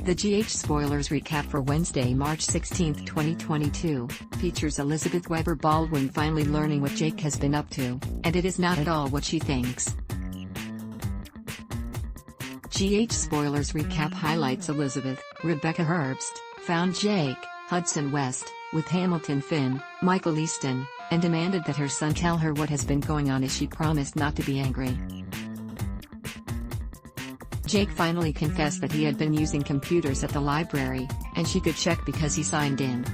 The GH Spoilers recap for Wednesday, March 16, 2022, features Elizabeth Weber Baldwin finally learning what Jake has been up to, and it is not at all what she thinks. GH Spoilers recap highlights Elizabeth, Rebecca Herbst, found Jake, Hudson West, with Hamilton Finn, Michael Easton, and demanded that her son tell her what has been going on as she promised not to be angry. Jake finally confessed that he had been using computers at the library, and she could check because he signed in.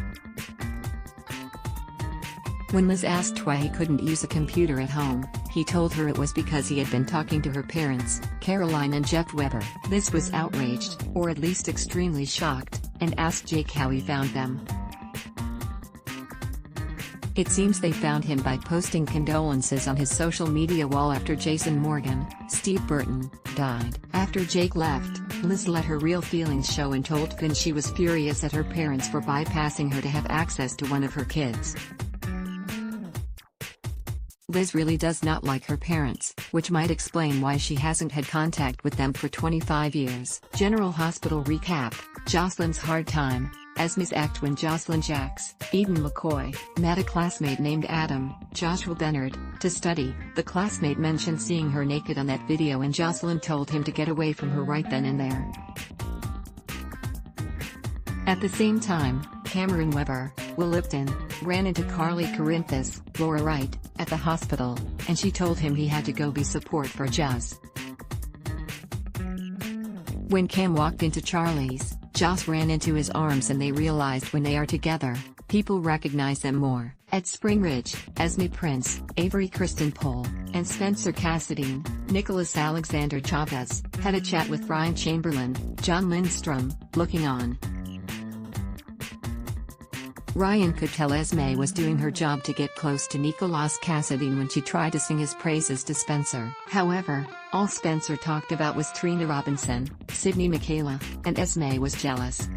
When Liz asked why he couldn't use a computer at home, he told her it was because he had been talking to her parents, Caroline and Jeff Weber. Liz was outraged, or at least extremely shocked, and asked Jake how he found them. It seems they found him by posting condolences on his social media wall after Jason Morgan, Steve Burton, died. After Jake left, Liz let her real feelings show and told Finn she was furious at her parents for bypassing her to have access to one of her kids. Liz really does not like her parents, which might explain why she hasn't had contact with them for 25 years. General Hospital recap: Jocelyn's hard time. Esme's act when Jocelyn Jacks, Eden McCoy, met a classmate named Adam, Joshua Bennard, to study. The classmate mentioned seeing her naked on that video and Jocelyn told him to get away from her right then and there. At the same time, Cameron Weber, Will Lipton, ran into Carly Corinthus, Laura Wright, at the hospital, and she told him he had to go be support for Joss. When Cam walked into Charlie's, Joss ran into his arms and they realized when they are together, people recognize them more. At Spring Ridge, Esme Prince, Avery Kristen Pohl, and Spencer Cassadine, Nicholas Alexander Chavez, had a chat with Ryan Chamberlain, John Lindstrom, looking on. Ryan could tell Esme was doing her job to get close to Nicholas Cassadine when she tried to sing his praises to Spencer. However, all Spencer talked about was Trina Robinson, Sydney Michaela, and Esme was jealous.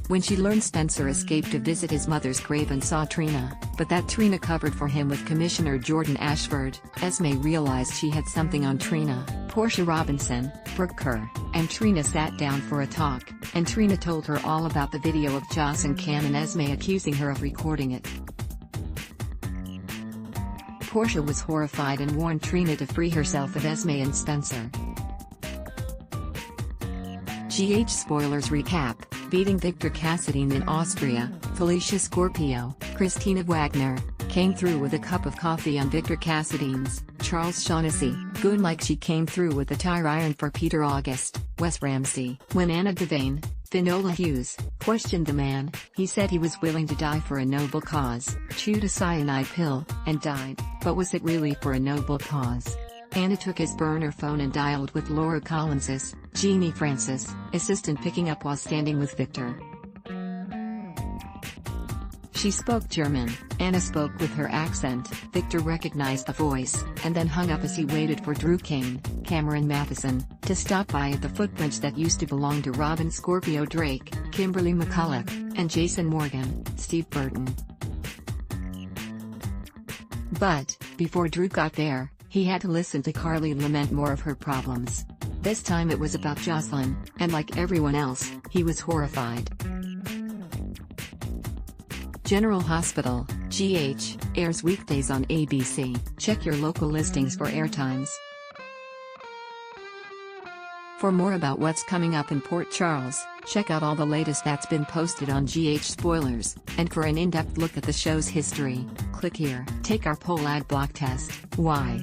When she learned Spencer escaped to visit his mother's grave and saw Trina, but that Trina covered for him with Commissioner Jordan Ashford, Esme realized she had something on Trina. Portia Robinson, Brooke Kerr, and Trina sat down for a talk, and Trina told her all about the video of Joss and Cam and Esme accusing her of recording it. Portia was horrified and warned Trina to free herself of Esme and Spencer. GH Spoilers recap: beating Victor Cassadine in Austria, Felicia Scorpio, Christina Wagner, came through with a cup of coffee on Victor Cassadine's. Charles Shaughnessy, good like she came through with a tire iron for Peter August. Wes Ramsey. When Anna Devane, Finola Hughes, questioned the man, he said he was willing to die for a noble cause, chewed a cyanide pill, and died, but was it really for a noble cause? Anna took his burner phone and dialed with Laura Collins's, Jeannie Francis, assistant picking up while standing with Victor. She spoke German. Anna spoke with her accent. Victor recognized the voice, and then hung up as he waited for Drew Kane, Cameron Matheson, to stop by at the footbridge that used to belong to Robin Scorpio Drake, Kimberly McCulloch, and Jason Morgan, Steve Burton. But, before Drew got there, he had to listen to Carly lament more of her problems. This time it was about Jocelyn, and like everyone else, he was horrified. General Hospital, GH, airs weekdays on ABC. Check your local listings for airtimes. For more about what's coming up in Port Charles, check out all the latest that's been posted on GH Spoilers, and for an in-depth look at the show's history, click here. Take our poll ad block test. Why?